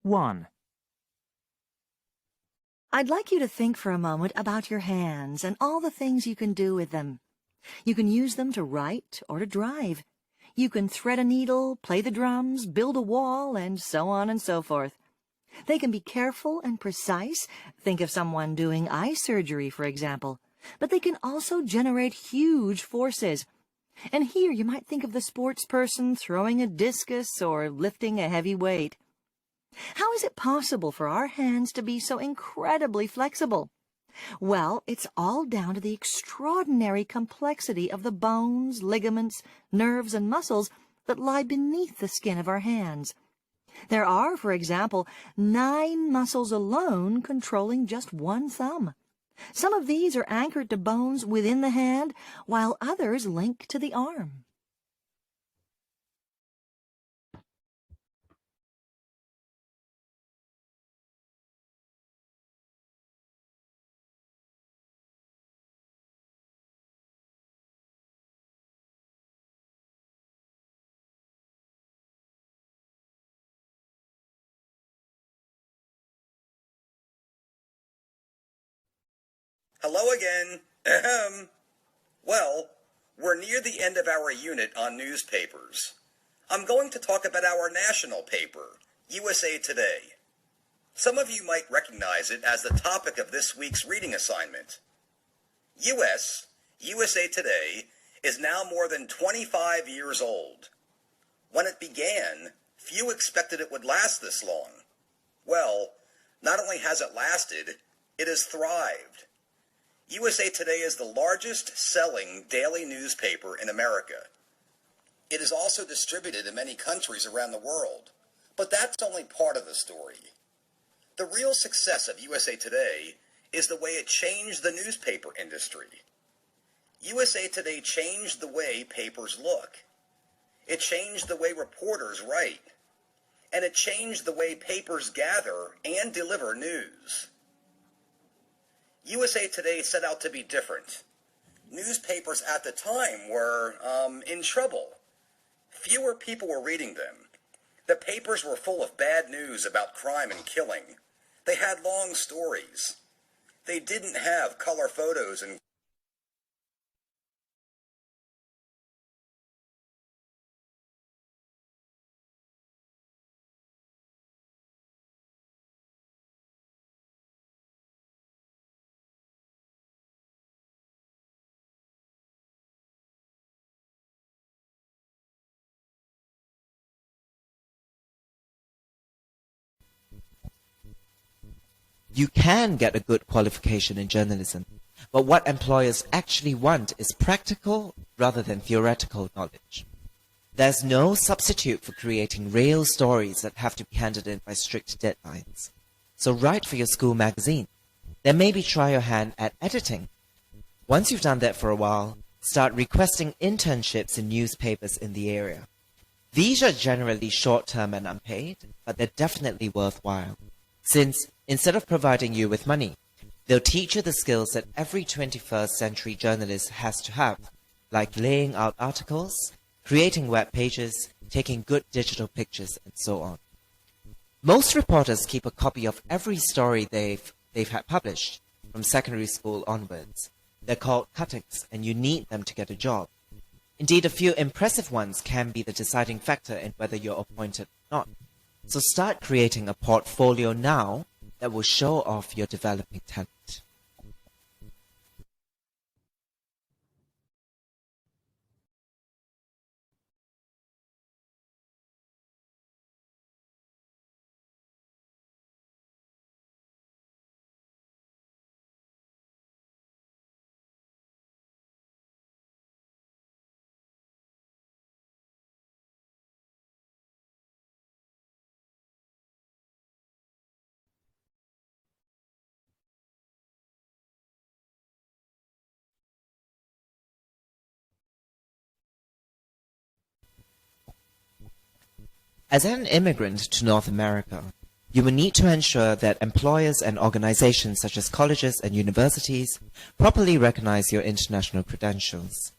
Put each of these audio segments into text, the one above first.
1. I'd like you to think for a moment about your hands and all the things you can do with them. You can use them to write or to drive. You can thread a needle, play the drums, build a wall, and so on and so forth. They can be careful and precise. Think of someone doing eye surgery, for example. But they can also generate huge forces. And here you might think of the sports person throwing a discus or lifting a heavy weight. How is it possible for our hands to be so incredibly flexible? Well, it's all down to the extraordinary complexity of the bones, ligaments, nerves, and muscles that lie beneath the skin of our hands. There are, for example, 9 muscles alone controlling just one thumb. Some of these are anchored to bones within the hand, while others link to the arm. Hello again. Ahem. Well, we're near the end of our unit on newspapers. I'm going to talk about our national paper, USA Today. Some of you might recognize it as the topic of this week's reading assignment. USA Today, is now more than 25 years old. When it began, few expected it would last this long. Well, not only has it lasted, it has thrived. USA Today is the largest selling daily newspaper in America. It is also distributed in many countries around the world, but that's only part of the story. The real success of USA Today is the way it changed the newspaper industry. USA Today changed the way papers look. It changed the way reporters write. And it changed the way papers gather and deliver news. USA Today set out to be different. Newspapers at the time were, in trouble. Fewer people were reading them. The papers were full of bad news about crime and killing. They had long stories. They didn't have color photos and You can get a good qualification in journalism, but what employers actually want is practical rather than theoretical knowledge. There's no substitute for creating real stories that have to be handed in by strict deadlines. So write for your school magazine. Then maybe try your hand at editing. Once you've done that for a while, start requesting internships in newspapers in the area. These are generally short-term and unpaid, but they're definitely worthwhile, since instead of providing you with money, they'll teach you the skills that every 21st century journalist has to have, like laying out articles, creating web pages, taking good digital pictures, and so on. Most reporters keep a copy of every story they've had published, from secondary school onwards. They're called cuttings, and you need them to get a job. Indeed, a few impressive ones can be the deciding factor in whether you're appointed or not. So start creating a portfolio now that will show off your developing talent. As an immigrant to North America, you will need to ensure that employers and organizations such as colleges and universities properly recognize your international credentials.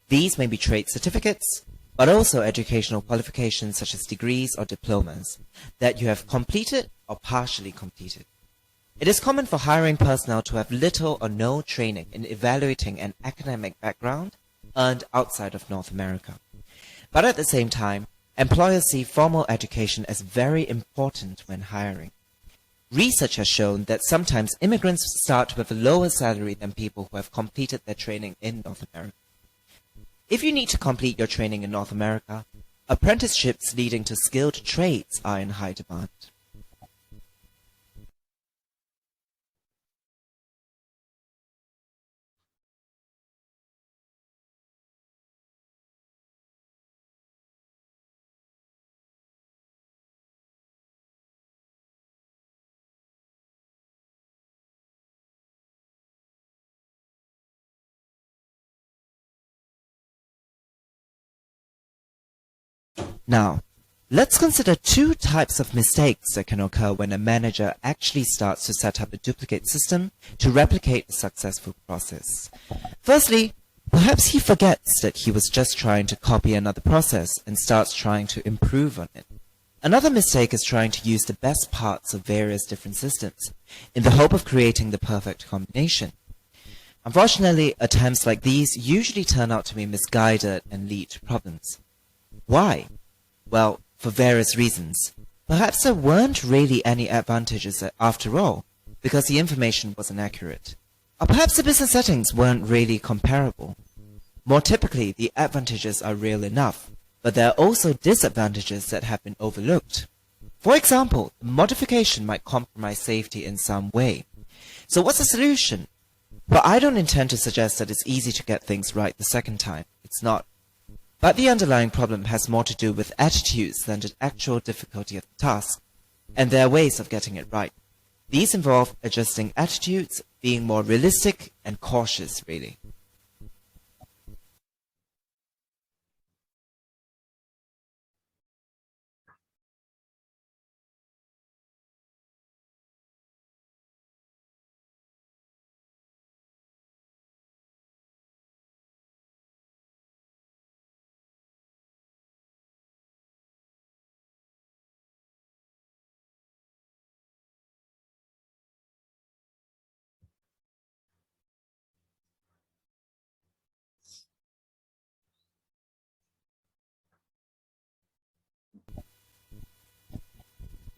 These may be trade certificates but also educational qualifications such as degrees or diplomas that you have completed or partially completed. It is common for hiring personnel to have little or no training in evaluating an academic background earned outside of North America. But at the same time, employers see formal education as very important when hiring. Research has shown that sometimes immigrants start with a lower salary than people who have completed their training in North America. If you need to complete your training in North America, apprenticeships leading to skilled trades are in high demand. Now, let's consider two types of mistakes that can occur when a manager actually starts to set up a duplicate system to replicate a successful process. Firstly, perhaps he forgets that he was just trying to copy another process and starts trying to improve on it. Another mistake is trying to use the best parts of various different systems in the hope of creating the perfect combination. Unfortunately, attempts like these usually turn out to be misguided and lead to problems. Why? Well, for various reasons. Perhaps there weren't really any advantages after all, because the information was inaccurate. Or perhaps the business settings weren't really comparable. More typically, the advantages are real enough, but there are also disadvantages that have been overlooked. For example, the modification might compromise safety in some way. So what's the solution? But I don't intend to suggest that it's easy to get things right the second time. It's not. But the underlying problem has more to do with attitudes than the actual difficulty of the task, and there are ways of getting it right. These involve adjusting attitudes, being more realistic and cautious, really.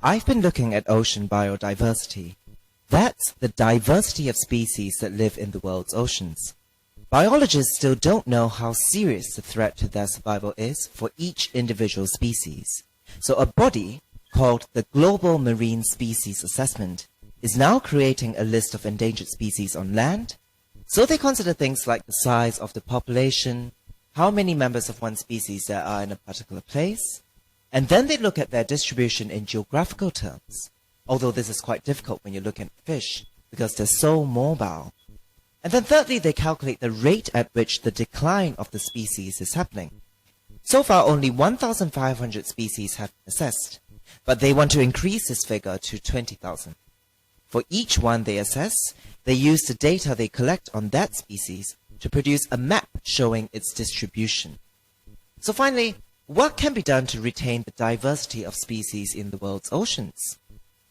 I've been looking at ocean biodiversity. That's the diversity of species that live in the world's oceans. Biologists still don't know how serious the threat to their survival is for each individual species. So a body called the Global Marine Species Assessment is now creating a list of endangered species on land. So they consider things like the size of the population, how many members of one species there are in a particular place, and then they look at their distribution in geographical terms, although this is quite difficult when you're looking at fish, because they're so mobile. And then thirdly, they calculate the rate at which the decline of the species is happening. So far, only 1,500 species have been assessed, but they want to increase this figure to 20,000. For each one they assess, they use the data they collect on that species to produce a map showing its distribution. So finally, what can be done to retain the diversity of species in the world's oceans?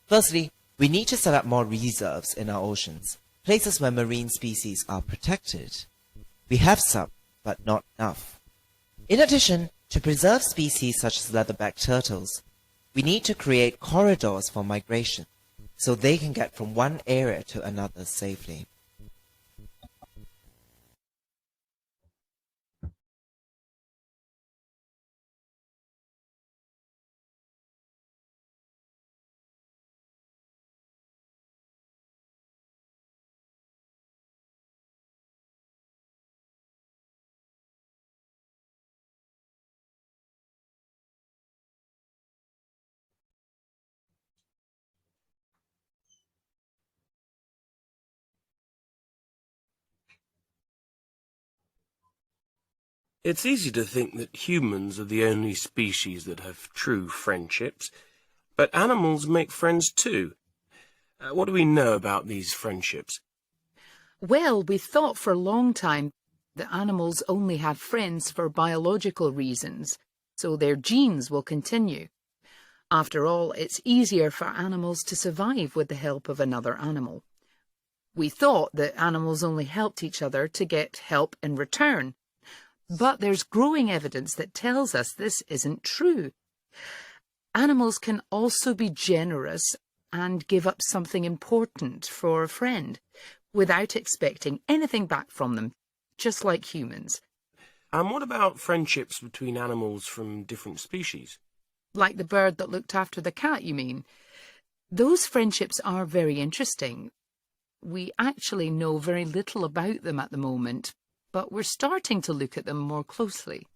Firstly, we need to set up more reserves in our oceans, places where marine species are protected. We have some, but not enough. In addition, to preserve species such as leatherback turtles, we need to create corridors for migration, so they can get from one area to another safely. It's easy to think that humans are the only species that have true friendships, but animals make friends too. What do we know about these friendships? Well, we thought for a long time that animals only have friends for biological reasons. so their genes will continue. After all, it's easier for animals to survive with the help of another animal. We thought that animals only helped each other to get help in return, but there's growing evidence that tells us this isn't true. Animals can also be generous and give up something important for a friend without expecting anything back from them, just like humans. And what about friendships between animals from different species? Like the bird that looked after the cat, you mean? Those friendships are very interesting. We actually know very little about them at the moment, but we're starting to look at them more closely.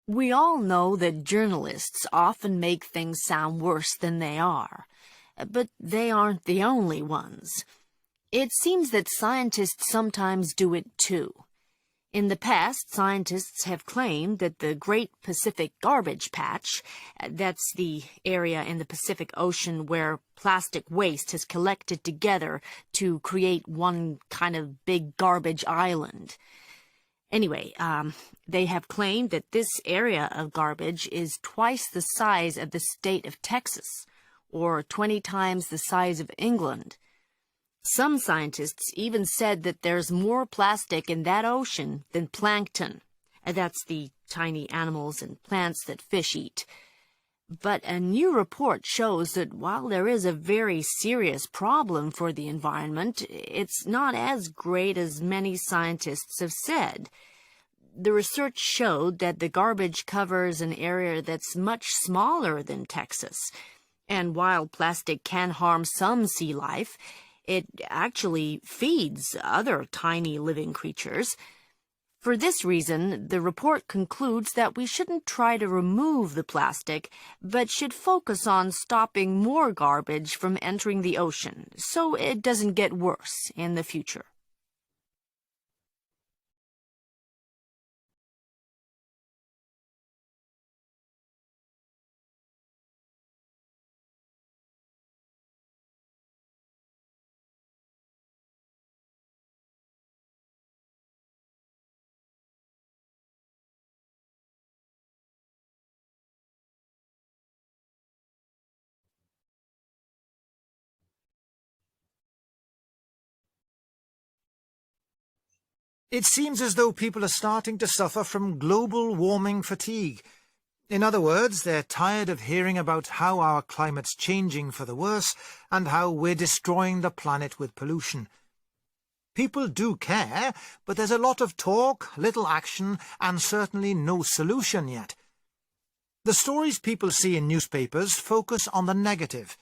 We all know that journalists often make things sound worse than they are, but they aren't the only ones. It seems that scientists sometimes do it too. In the past, scientists have claimed that the Great Pacific Garbage Patch, that's the area in the Pacific Ocean where plastic waste has collected together to create one kind of big garbage island. Anyway, they have claimed that this area of garbage is twice the size of the state of Texas, or 20 times the size of England. Some scientists even said that there's more plastic in that ocean than plankton. That's the tiny animals and plants that fish eat. But a new report shows that while there is a very serious problem for the environment, it's not as great as many scientists have said. The research showed that the garbage covers an area that's much smaller than Texas. And while plastic can harm some sea life, it actually feeds other tiny living creatures. For this reason, the report concludes that we shouldn't try to remove the plastic, but should focus on stopping more garbage from entering the ocean, so it doesn't get worse in the future. It seems as though people are starting to suffer from global warming fatigue. In other words, they're tired of hearing about how our climate's changing for the worse and how we're destroying the planet with pollution. People do care, but there's a lot of talk, little action, and certainly no solution yet. The stories people see in newspapers focus on the negative.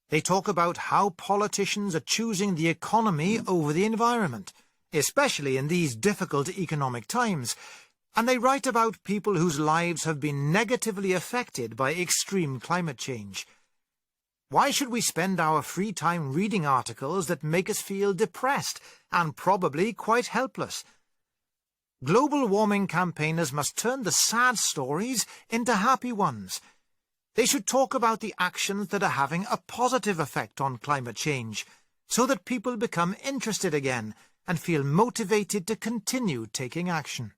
They talk about how politicians are choosing the economy over the environment, especially in these difficult economic times, and they write about people whose lives have been negatively affected by extreme climate change. Why should we spend our free time reading articles that make us feel depressed and probably quite helpless? Global warming campaigners must turn the sad stories into happy ones. They should talk about the actions that are having a positive effect on climate change, so that people become interested again and feel motivated to continue taking action.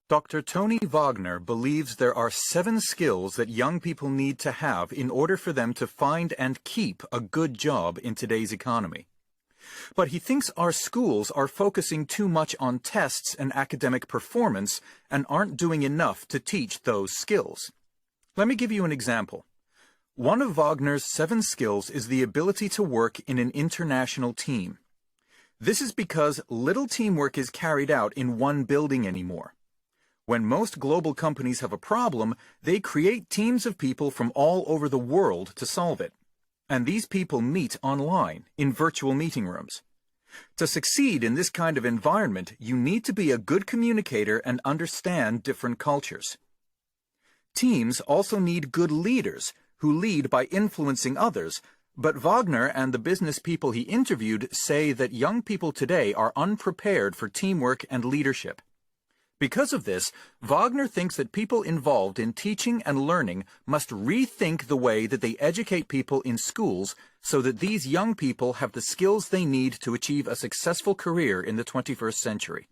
Dr. Tony Wagner believes there are 7 skills that young people need to have in order for them to find and keep a good job in today's economy. But he thinks our schools are focusing too much on tests and academic performance and aren't doing enough to teach those skills. Let me give you an example. One of Wagner's 7 skills is the ability to work in an international team. This is because little teamwork is carried out in one building anymore. When most global companies have a problem, they create teams of people from all over the world to solve it. And these people meet online, in virtual meeting rooms. To succeed in this kind of environment, you need to be a good communicator and understand different cultures. Teams also need good leaders, who lead by influencing others, but Wagner and the business people he interviewed say that young people today are unprepared for teamwork and leadership. Because of this, Wagner thinks that people involved in teaching and learning must rethink the way that they educate people in schools so that these young people have the skills they need to achieve a successful career in the 21st century.